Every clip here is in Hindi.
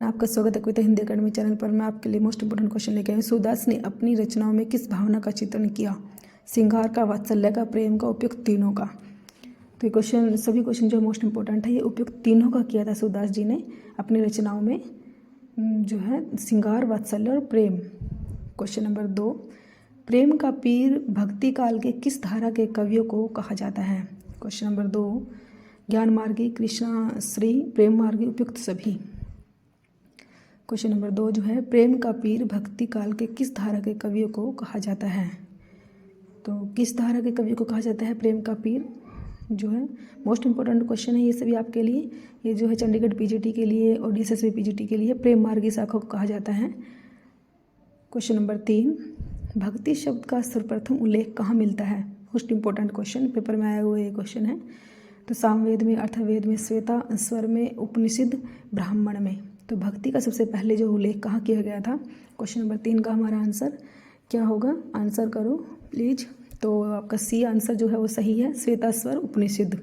आपका स्वागत है कविता हिंदी अकेडमी चैनल पर। मैं आपके लिए मोस्ट इंपोर्टेंट क्वेश्चन लेके आई हूँ। सूरदास ने अपनी रचनाओं में किस भावना का चित्रण किया? श्रृंगार का, वात्सल्य का, प्रेम का, उपयुक्त तीनों का। तो ये क्वेश्चन, सभी क्वेश्चन जो मोस्ट इंपॉर्टेंट है, ये उपयुक्त तीनों का किया था सूरदास जी ने अपनी रचनाओं में, जो है श्रृंगार, वात्सल्य और प्रेम। क्वेश्चन नंबर 2, प्रेम का पीर भक्ति काल के किस धारा के कवियों को कहा जाता है? क्वेश्चन नंबर 2, ज्ञान मार्गी, कृष्णाश्री, प्रेम मार्गी, उपयुक्त सभी। क्वेश्चन नंबर 2 जो है, प्रेम का पीर भक्ति काल के किस धारा के कवियों को कहा जाता है? तो किस धारा के कवियों को कहा जाता है प्रेम का पीर? जो है मोस्ट इंपॉर्टेंट क्वेश्चन है ये सभी आपके लिए। ये जो है चंडीगढ़ पीजीटी के लिए और DSSB पीजीटी के लिए प्रेम मार्गी शाखा को कहा जाता है। क्वेश्चन नंबर 3, भक्ति शब्द का सर्वप्रथम उल्लेख कहाँ मिलता है? मोस्ट इंपॉर्टेंट क्वेश्चन, पेपर में आया हुआ ये क्वेश्चन है। तो सामवेद में, अर्थवेद में, श्वेता स्वर में, उपनिषद, ब्राह्मण में। तो भक्ति का सबसे पहले जो उल्लेख कहाँ किया गया था? क्वेश्चन नंबर 3 का हमारा आंसर क्या होगा? आंसर करो प्लीज। तो आपका सी आंसर जो है वो सही है, श्वेता स्वर उपनिषद।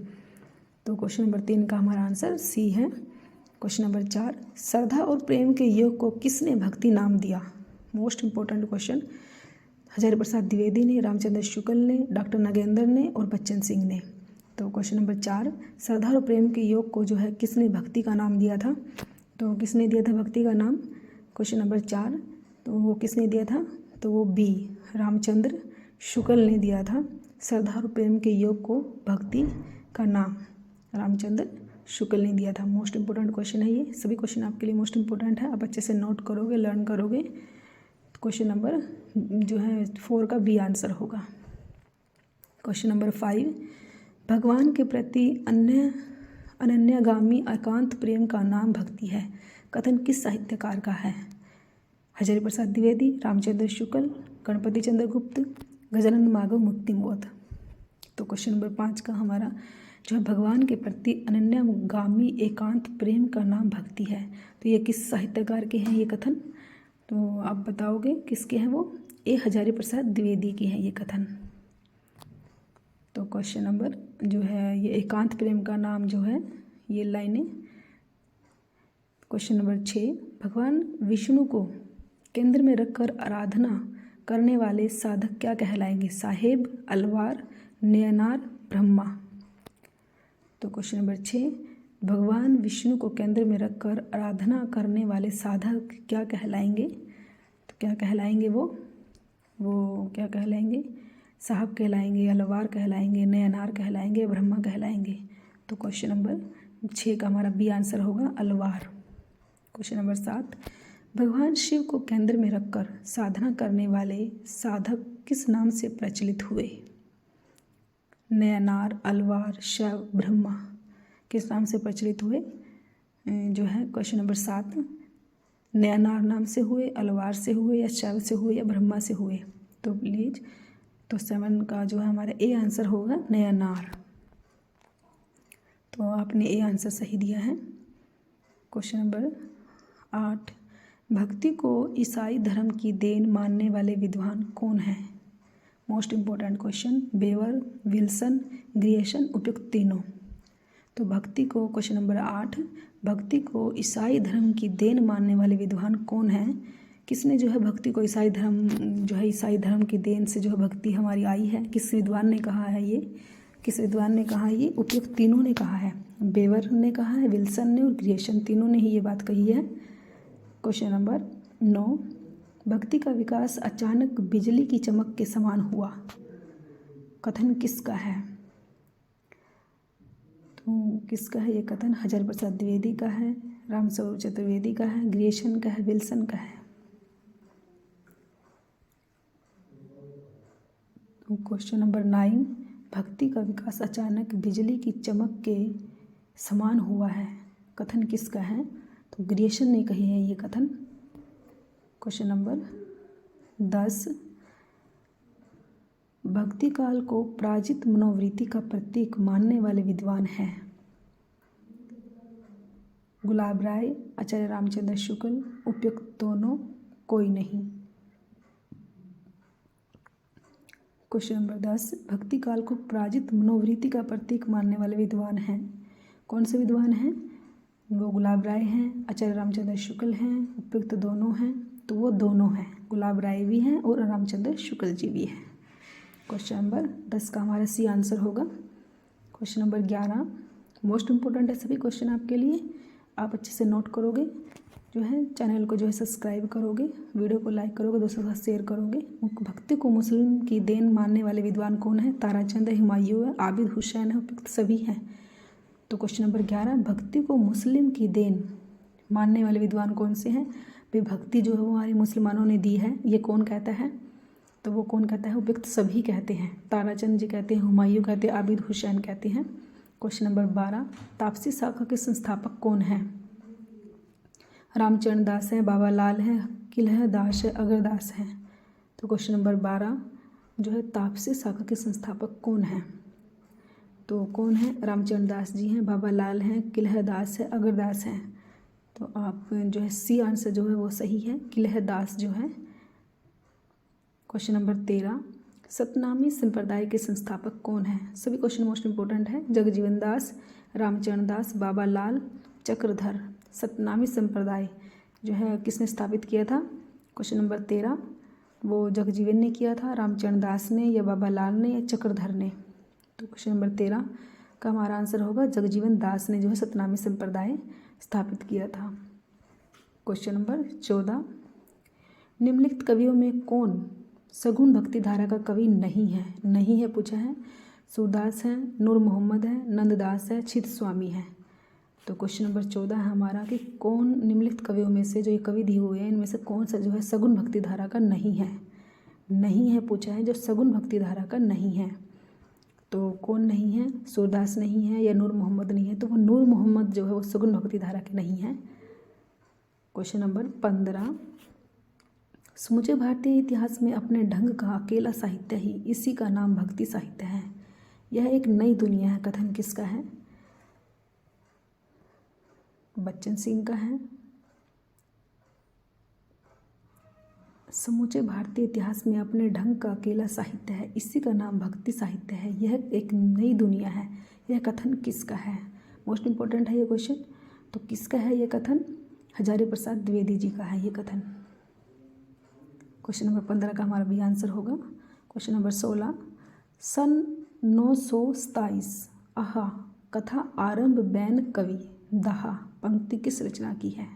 तो क्वेश्चन नंबर 3 का हमारा आंसर सी है। क्वेश्चन नंबर 4, श्रद्धा और प्रेम के योग को किसने भक्ति नाम दिया? Most important question. Hazari Prasad Dwivedi ने, रामचंद्र शुक्ल ने, डॉक्टर नागेंद्र ने और बच्चन सिंह ने। तो क्वेश्चन नंबर 4, श्रद्धा और प्रेम के योग को जो है किसने भक्ति का नाम दिया था? तो किसने दिया था भक्ति का नाम? क्वेश्चन नंबर 4, तो वो किसने दिया था? तो वो बी, रामचंद्र शुक्ल ने दिया था। श्रद्धा और प्रेम के योग को भक्ति का नाम रामचंद्र शुक्ल ने दिया था। मोस्ट इंपॉर्टेंट क्वेश्चन है ये, सभी क्वेश्चन आपके लिए मोस्ट इंपॉर्टेंट है। आप अच्छे से नोट करोगे, लर्न करोगे। क्वेश्चन नंबर जो है 4 का बी आंसर होगा। क्वेश्चन नंबर 5, भगवान के प्रति अनन्यगामी एकांत प्रेम का नाम भक्ति है, कथन किस साहित्यकार का है? हजारी प्रसाद द्विवेदी, रामचंद्र शुक्ल, गणपति चंद्र गुप्त, गजानन माधव मुक्तिमोद। तो क्वेश्चन नंबर 5 का हमारा जो है, भगवान के प्रति अनन्यगामी एकांत प्रेम का नाम भक्ति है, तो ये किस साहित्यकार के हैं ये कथन? तो आप बताओगे किसके हैं वो? ए हजारी प्रसाद द्विवेदी की है ये कथन। तो क्वेश्चन नंबर जो है ये एकांत प्रेम का नाम जो है ये लाइनें। क्वेश्चन नंबर 6, भगवान विष्णु को केंद्र में रखकर आराधना करने वाले साधक क्या कहलाएंगे? साहेब, अलवार, नयनार, ब्रह्मा। तो क्वेश्चन नंबर 6, भगवान विष्णु को केंद्र में रखकर आराधना करने वाले साधक क्या कहलाएंगे? तो क्या कहलाएंगे वो क्या कहलाएंगे? साहब कहलाएंगे, अलवार कहलाएंगे, नयनार कहलाएंगे, ब्रह्मा कहलाएंगे। तो क्वेश्चन नंबर 6 का हमारा बी आंसर होगा, अलवार। क्वेश्चन नंबर 7, भगवान शिव को केंद्र में रखकर साधना करने वाले साधक किस नाम से प्रचलित हुए? नयनार, अलवार, शैव, ब्रह्मा किस नाम से प्रचलित हुए? जो है क्वेश्चन नंबर 7, नयनार नाम से हुए, अलवार से हुए, या शैव से हुए, या ब्रह्मा से हुए? तो प्लीज, तो 7 का जो है हमारा ए आंसर होगा, नयनार। तो आपने ए आंसर सही दिया है। क्वेश्चन नंबर 8, भक्ति को ईसाई धर्म की देन मानने वाले विद्वान कौन हैं? Most important question. Weber, Wilson, Grierson, उपयुक्त तीनों। तो भक्ति को, क्वेश्चन नंबर 8, भक्ति को ईसाई धर्म की देन मानने वाले विद्वान कौन हैं? किसने जो है भक्ति को ईसाई धर्म की देन से जो है भक्ति हमारी आई है? किस विद्वान ने कहा है ये? किस विद्वान ने कहा ये? उपयुक्त तीनों ने कहा है। बेवर ने कहा है, विल्सन ने और ग्रियर्सन, तीनों ने ही ये बात कही है। क्वेश्चन नंबर 9, भक्ति का विकास अचानक बिजली की चमक के समान हुआ, कथन किसका है? तो किसका है ये कथन? हजारी प्रसाद द्विवेदी का है, रामस्वरूप चतुर्वेदी का है, ग्रियर्सन का है, विल्सन का है। क्वेश्चन नंबर 9, भक्ति का विकास अचानक बिजली की चमक के समान हुआ है, कथन किसका है? तो ग्रियर्सन ने कही है ये कथन। क्वेश्चन नंबर 10, भक्ति काल को पराजित मनोवृत्ति का प्रतीक मानने वाले विद्वान हैं? गुलाब राय, आचार्य रामचंद्र शुक्ल, उपयुक्त दोनों, कोई नहीं। क्वेश्चन नंबर 10, भक्ति काल को पराजित मनोवृत्ति का प्रतीक मानने वाले विद्वान हैं? कौन से विद्वान हैं? वो गुलाब राय हैं, आचार्य रामचंद्र शुक्ल हैं, उपयुक्त दोनों हैं, तो वो दोनों हैं, गुलाब राय भी हैं और रामचंद्र शुक्ल जी भी हैं। क्वेश्चन नंबर 10 का हमारा सी आंसर होगा। क्वेश्चन नंबर 11 मोस्ट इम्पोर्टेंट है सभी क्वेश्चन आपके लिए, आप अच्छे से नोट करोगे, जो है चैनल को जो है सब्सक्राइब करोगे, वीडियो को लाइक करोगे, दोस्तों के साथ शेयर करोगे। भक्ति को मुस्लिम की देन मानने वाले विद्वान कौन है? ताराचंद है, हुमायूं है, आबिद हुसैन है, उपयुक्त सभी हैं। तो क्वेश्चन नंबर 11 भक्ति को मुस्लिम की देन मानने वाले विद्वान कौन से हैं? भाई भक्ति जो है वो हमारे मुसलमानों ने दी है, ये कौन कहता है? तो वो कौन कहता है? उपयुक्त सभी कहते हैं। ताराचंद जी कहते हैं, हुमायूं कहते हैं, आबिद हुसैन कहते हैं। क्वेश्चन नंबर 12 तापसी शाखा के संस्थापक कौन हैं? रामचरण दास हैं, बाबा लाल हैं, किलह दास है, अगरदास हैं। तो क्वेश्चन नंबर 12 जो है तापसी शाखा के संस्थापक कौन हैं? तो कौन है? रामचरण दास जी हैं, बाबा लाल हैं, किलह दास है, अगरदास हैं। तो आप जो है सी आंसर जो है वो सही है, किलह दास जो है। क्वेश्चन नंबर 13 सतनामी संप्रदाय के संस्थापक कौन हैं? सभी क्वेश्चन मोस्ट इंपॉर्टेंट है। जगजीवन दास, रामचरण दास, बाबा लाल, चक्रधर। सतनामी संप्रदाय जो है किसने स्थापित किया था? क्वेश्चन नंबर 13 वो जगजीवन ने किया था, रामचरण दास ने, या बाबा लाल ने, या चक्रधर ने। तो क्वेश्चन नंबर 13 का हमारा आंसर होगा जगजीवन दास ने जो है सतनामी संप्रदाय स्थापित किया था। क्वेश्चन नंबर 14 निम्नलिखित कवियों में कौन सगुण भक्ति धारा का कवि नहीं है? नहीं है पूछा है। सूरदास हैं, नूर मोहम्मद है, नंददास है, छित स्वामी है। तो क्वेश्चन नंबर 14 है हमारा कि कौन निम्नलिखित कवियों में से जो ये कवि दिए हुए हैं इनमें से कौन सा जो है सगुण भक्ति धारा का नहीं है? नहीं है पूछा है, जो सगुण भक्ति धारा का नहीं है। तो कौन नहीं है? सूरदास नहीं है या नूर मोहम्मद नहीं है? तो वो नूर मोहम्मद जो है वो सगुण भक्ति धारा के नहीं है। क्वेश्चन नंबर 15 समूचे भारतीय इतिहास में अपने ढंग का अकेला साहित्य ही, इसी का नाम भक्ति साहित्य है। यह एक नई दुनिया है, कथन किसका है? बच्चन सिंह का है। समूचे भारतीय इतिहास में अपने ढंग का अकेला साहित्य है, इसी का नाम भक्ति साहित्य है। यह एक नई दुनिया है, यह कथन किसका है? मोस्ट इम्पोर्टेंट है ये क्वेश्चन। तो किसका है ये कथन? हजारी प्रसाद द्विवेदी जी का है ये कथन। क्वेश्चन नंबर 15 का हमारा भी आंसर होगा। क्वेश्चन नंबर 16 सन 927 आहा कथा आरंभ बैन कवि दहा पंक्ति किस रचना की है?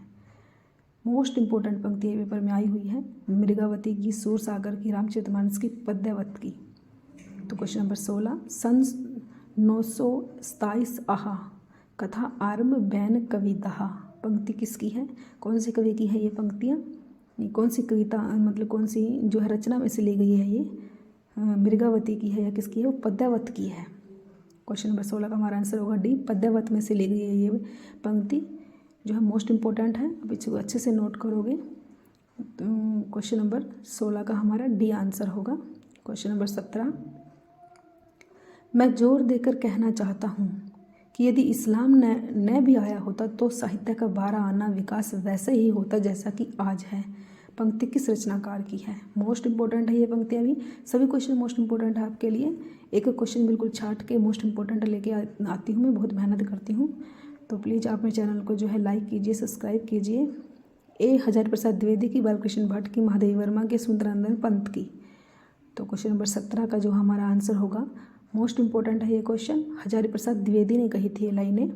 मोस्ट इंपॉर्टेंट पंक्ति ये पेपर में आई हुई है, मृगावती की, सूरसागर की, रामचरितमानस की, पद्यावत की। तो क्वेश्चन नंबर 16 सन 927 आहा कथा आरंभ बैन कवि दहा पंक्ति किसकी है? कौन सी कवि की है ये पंक्तियाँ? कौन सी कविता मतलब कौन सी जो है रचना में से ली गई है ये? मृगावती की है या किसकी है? वो पद्यावत की है। क्वेश्चन नंबर 16 का हमारा आंसर होगा डी, पद्यावत में से ली गई है ये पंक्ति, जो है मोस्ट इम्पोर्टेंट है। अब इसको अच्छे से नोट करोगे। तो क्वेश्चन नंबर 16 का हमारा डी आंसर होगा। क्वेश्चन नंबर 17 मैं जोर देकर कहना चाहता हूँ कि यदि इस्लाम न भी आया होता तो साहित्य का 12 आना विकास वैसे ही होता जैसा कि आज है। पंक्ति किस रचनाकार की है? मोस्ट इंपॉर्टेंट है ये पंक्तियाँ भी, सभी क्वेश्चन मोस्ट इंपॉर्टेंट है आपके लिए। एक एक क्वेश्चन बिल्कुल छाट के मोस्ट इंपॉर्टेंट लेके आती हूँ, मैं बहुत मेहनत करती हूँ। तो प्लीज़ आप मेरे चैनल को जो है लाइक कीजिए, सब्सक्राइब कीजिए। ए हजारी प्रसाद द्विवेदी की, बालकृष्ण भट्ट की, महादेवी वर्मा की, सुंदरानंद पंत की। तो क्वेश्चन नंबर 17 का जो हमारा आंसर होगा, मोस्ट इंपॉर्टेंट है ये क्वेश्चन, हजारी प्रसाद द्विवेदी ने कही थी ये लाइनें।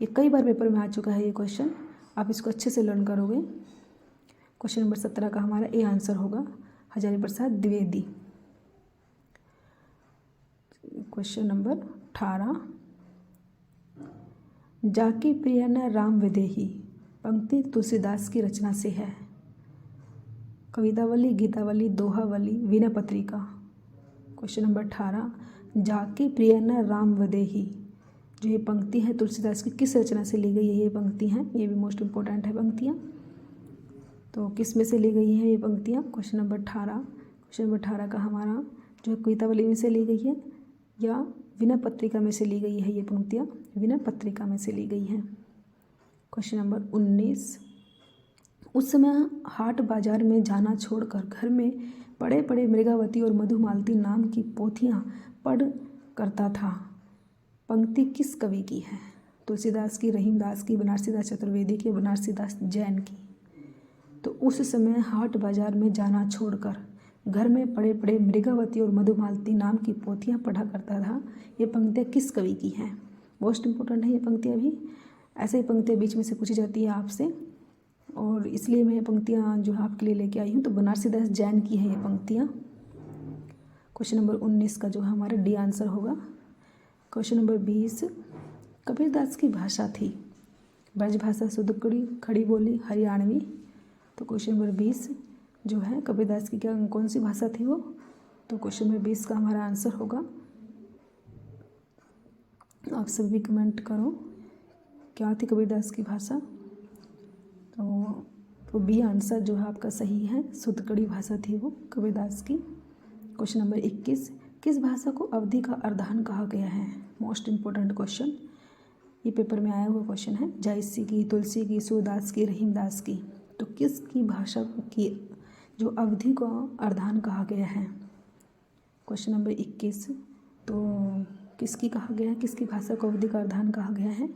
ये कई बार पेपर में आ चुका है ये क्वेश्चन, आप इसको अच्छे से लर्न करोगे। क्वेश्चन नंबर 17 का हमारा ए आंसर होगा, हजारी प्रसाद द्विवेदी। क्वेश्चन नंबर 18 जाकी प्रिय न राम विदेही पंक्ति तुलसीदास की रचना से है। कवितावली, गीतावली, दोहावली, विनय पत्रिका। क्वेश्चन नंबर 18 जाकी प्रिय न राम विदेही, जो ये पंक्ति है तुलसीदास की किस रचना से ली गई है? ये पंक्ति हैं, ये भी मोस्ट इंपॉर्टेंट है पंक्तियाँ। तो किस में से ली गई है ये पंक्तियाँ? Question number 18। क्वेश्चन नंबर 18 का हमारा जो है कवितावली में से ली गई है या विनय पत्रिका में से ली गई है? ये पंक्तियाँ विनय पत्रिका में से ली गई हैं। क्वेश्चन नंबर 19 उस समय हाट बाजार में जाना छोड़कर घर में पड़े पड़े मृगावती और मधुमालती नाम की पोथियाँ पढ़ करता था। पंक्ति किस कवि की है? तुलसीदास की, रहीमदास की, बनारसी दास चतुर्वेदी की, बनारसी दास जैन की। तो उस समय हाट बाजार में जाना छोड़कर घर में पड़े पड़े मृगावती और मधुमालती नाम की पोथियाँ पढ़ा करता था। ये पंक्तियाँ किस कवि की हैं? मोस्ट इम्पोर्टेंट है ये पंक्तियाँ भी। ऐसे ही पंक्तियाँ बीच में से पूछी जाती है आपसे, और इसलिए मैं ये पंक्तियाँ जो है आपके लिए लेके आई हूँ। तो बनारसी दास जैन की है ये पंक्तियाँ। क्वेश्चन नंबर 19 का जो है हमारा डी आंसर होगा। क्वेश्चन नंबर 20, कबीरदास की भाषा थी ब्रजभाषा, शुद्धकड़ी, खड़ी बोली, हरियाणवी। तो क्वेश्चन नंबर 20 जो है कबीरदास की क्या कौन सी भाषा थी वो? तो क्वेश्चन नंबर 20 का हमारा आंसर होगा, आप सब भी कमेंट करो क्या थी कबीरदास की भाषा। तो बी आंसर जो है आपका सही है, शुद्धकड़ी भाषा थी वो कबीरदास की। क्वेश्चन नंबर 21, किस भाषा को अवधि का अर्धान कहा गया है? मोस्ट इम्पोर्टेंट क्वेश्चन, ये पेपर में आया हुआ क्वेश्चन है। जायसी की, तुलसी की, सूरदास की, रहीमदास की। तो किसकी भाषा की जो अवधि को अर्धान कहा गया है? क्वेश्चन नंबर 21, तो किसकी कहा गया है, किसकी भाषा को अवधि का अर्धान कहा गया है?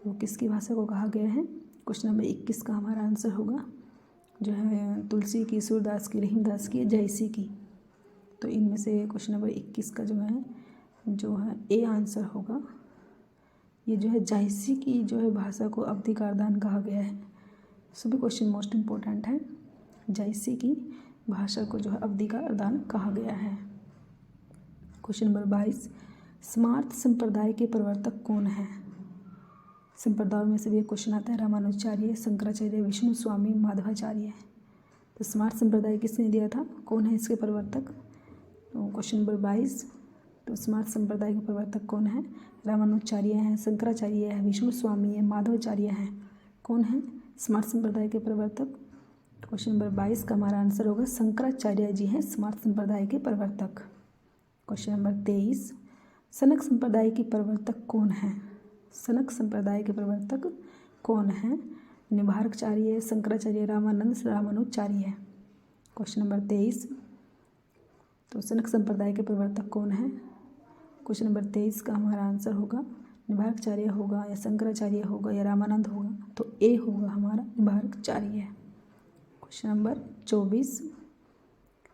वो किसकी भाषा को कहा गया है? क्वेश्चन नंबर 21 का हमारा आंसर होगा जो है तुलसी की, सूरदास की, रहीमदास की, जायसी की। तो इनमें से क्वेश्चन नंबर 21 का जो है ए आंसर होगा। ये जो है जायसी की जो है भाषा को अवधि का अर्धान कहा गया है। सभी क्वेश्चन मोस्ट इम्पोर्टेंट है। जायसी की भाषा को जो है अवधि का अर्धान कहा गया है। क्वेश्चन नंबर 22, स्मार्त संप्रदाय के प्रवर्तक कौन है? संप्रदायों में से भी एक क्वेश्चन आता है। रामानुजाचार्य, शंकराचार्य, विष्णु स्वामी, माधवाचार्य। तो स्मार्त संप्रदाय किसने दिया था, कौन है इसके प्रवर्तक? तो क्वेश्चन नंबर 22, तो स्मार्त संप्रदाय के प्रवर्तक कौन है? रामानुजाचार्य हैं, शंकराचार्य है, विष्णु स्वामी है, माधवाचार्य हैं। कौन है स्मार्त संप्रदाय के प्रवर्तक? क्वेश्चन नंबर 22 का हमारा आंसर होगा शंकराचार्य जी हैं स्मार्त संप्रदाय के प्रवर्तक। क्वेश्चन नंबर 23, सनक संप्रदाय के प्रवर्तक कौन है? सनक संप्रदाय के प्रवर्तक कौन है? निम्बार्काचार्य, शंकराचार्य, रामानंद, रामानुजाचार्य। क्वेश्चन नंबर 23, तो सनक संप्रदाय के प्रवर्तक कौन है? क्वेश्चन नंबर 23 का हमारा आंसर होगा निम्बार्काचार्य होगा, या शंकराचार्य होगा, या रामानंद होगा। तो ए होगा हमारा निम्बार्काचार्य। क्वेश्चन नंबर 24,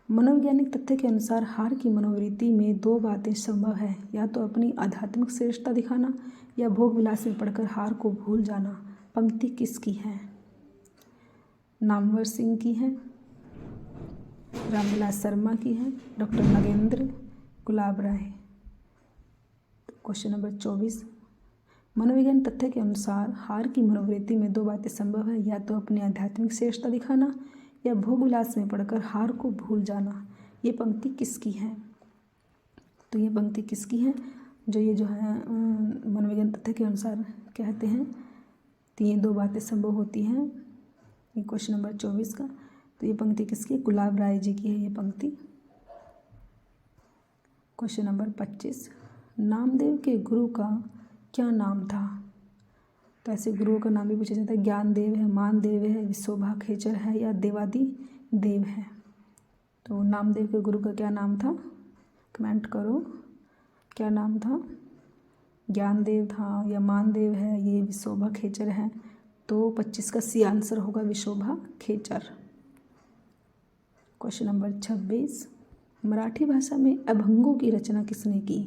मनोवैज्ञानिक तथ्य के अनुसार हार की मनोवृत्ति में दो बातें संभव है, या तो अपनी आध्यात्मिक श्रेष्ठता दिखाना या भोग विलास में पड़कर हार को भूल जाना। पंक्ति किसकी है? नामवर सिंह की है, रामविलास शर्मा की है, डॉक्टर नगेंद्र गुलाब राय। क्वेश्चन नंबर 24, मनोविज्ञान तथ्य के अनुसार हार की मनोवृत्ति में दो बातें संभव है, या तो अपनी आध्यात्मिक श्रेष्ठता दिखाना या भोग विलास में पड़कर हार को भूल जाना। ये पंक्ति किसकी है? तो ये पंक्ति किसकी है जो ये जो है मनोविज्ञान तथ्य के अनुसार कहते हैं तो ये दो बातें संभव होती हैं। ये क्वेश्चन नंबर 24 का, तो ये पंक्ति किसकी है? गुलाब राय जी की है ये पंक्ति। क्वेश्चन नंबर 25, नामदेव के गुरु का क्या नाम था? तो ऐसे गुरुओं का नाम भी पूछा जाता है। ज्ञानदेव है, मानदेव है, विशोभा खेचर है, या देवादि देव है। तो नामदेव के गुरु का क्या नाम था? कमेंट करो क्या नाम था? ज्ञानदेव था, या मानदेव है, ये विशोभा खेचर है। तो 25 का सी आंसर होगा विशोभा खेचर। क्वेश्चन नंबर 26, मराठी भाषा में अभंगों की रचना किसने की?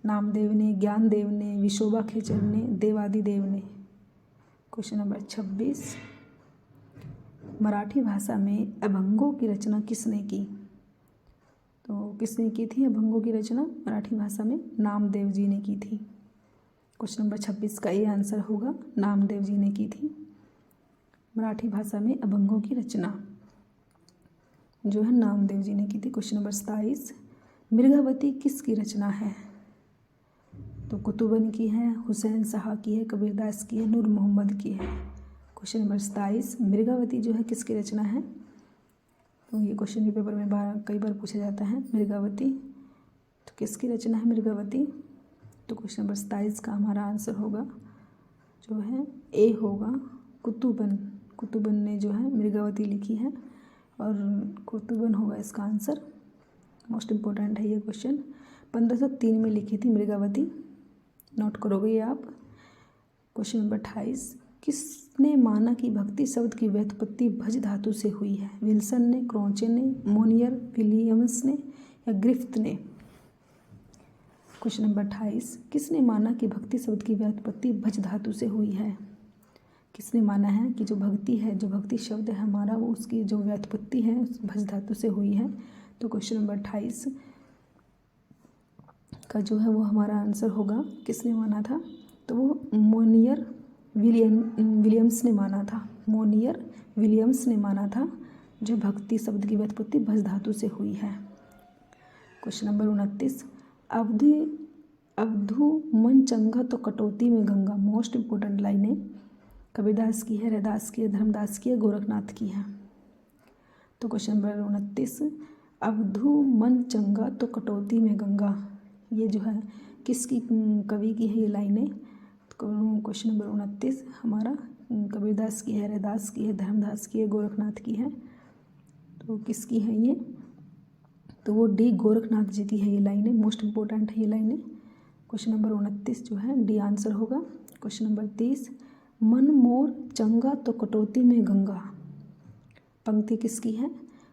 नामदेव ने, ज्ञानदेव ने, विशोभा खेचर ने, देवादि देव ने। क्वेश्चन नंबर 26, मराठी भाषा में अभंगों की रचना किसने की? तो किसने की थी अभंगों की रचना मराठी भाषा में? नामदेव जी ने की थी। क्वेश्चन नंबर 26 का ये आंसर होगा, नामदेव जी ने की थी मराठी भाषा में अभंगों की रचना जो है नामदेव जी ने की थी। क्वेश्चन नंबर 27, मृगावती किसकी रचना है? तो कुतुबन की है, हुसैन शाह की है, कबीरदास की है, नूर मोहम्मद की है। क्वेश्चन नंबर 27, मृगावती जो है किसकी रचना है? तो ये क्वेश्चन भी पेपर में कई बार पूछा जाता है। मृगावती तो किसकी रचना है मृगावती? तो क्वेश्चन नंबर 27 का हमारा आंसर होगा जो है ए होगा, कुतुबन। कुतुबन ने जो है मृगावती लिखी है और कुतुबन होगा इसका आंसर। मोस्ट इम्पोर्टेंट है ये क्वेश्चन। 1503 में लिखी थी मृगावती, नोट करोगे ये आप। क्वेश्चन नंबर 28, किसने माना कि भक्ति शब्द की व्युत्पत्ति भज धातु से हुई है? विल्सन ने, क्रॉचे ने, मोनियर, विलियम्स ने या ग्रिफ्थ ने? क्वेश्चन नंबर 28, किसने माना कि भक्ति शब्द की व्युत्पत्ति भज धातु से हुई है? किसने माना है कि जो भक्ति है, जो भक्ति शब्द है हमारा, वो उसकी जो व्युत्पत्ति है उस भज धातु से हुई है? तो क्वेश्चन नंबर 28 का जो है वो हमारा आंसर होगा, किसने माना था? तो वो मोनियर विलियम्स ने माना था। मोनियर विलियम्स ने माना था जो भक्ति शब्द की व्युत्पत्ति भज धातु से हुई है। क्वेश्चन नंबर 29, अवधू मन चंगा तो कटौती में गंगा। मोस्ट इम्पोर्टेंट लाइनें कबीरदास की है, रैदास की है, धर्मदास की है, गोरखनाथ की है। तो क्वेश्चन नंबर 29, अवधू मन चंगा तो कटौती में गंगा, ये जो है किसकी कवि की है ये लाइनें? क्वेश्चन नंबर 29 हमारा कबीरदास की है, रैदास की है, धर्मदास की है, गोरखनाथ की है। तो किसकी है ये? तो वो डी गोरखनाथ जी की है ये लाइनें। मोस्ट इम्पोर्टेंट है ये लाइनें। क्वेश्चन नंबर 29 जो है डी आंसर होगा। क्वेश्चन नंबर 30, मन मोर चंगा तो कटौती में गंगा, पंक्ति किसकी है?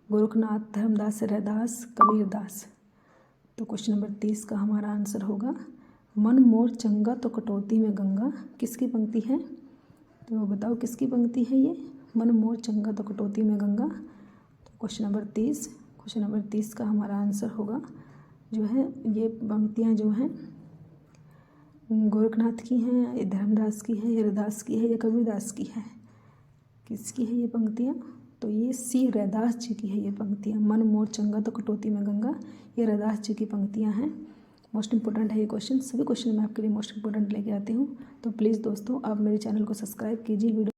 गोरखनाथ, धर्मदास, रैदास, कबीरदास। तो क्वेश्चन नंबर 30 का हमारा आंसर होगा मन मोर चंगा तो कटौती में गंगा, किसकी पंक्ति है? तो बताओ किसकी पंक्ति है ये? मन मोर चंगा तो कटौती में गंगा। तो क्वेश्चन नंबर 30 का हमारा आंसर होगा जो है ये पंक्तियाँ जो हैं गोरखनाथ की हैं, ये धर्मदास की है, ये रैदास की है, या कबीरदास की है? किसकी है ये पंक्तियाँ? तो ये सी रैदास जी की है ये पंक्तियाँ। मन मोर चंगा तो कटौती में गंगा, ये रैदास जी की पंक्तियाँ हैं। मोस्ट इंपॉर्टेंट है ये क्वेश्चन। सभी क्वेश्चन मैं आपके लिए मोस्ट इंपॉर्टेंट लेके आती हूँ। तो प्लीज़ दोस्तों आप मेरे चैनल को सब्सक्राइब कीजिए, वीडियो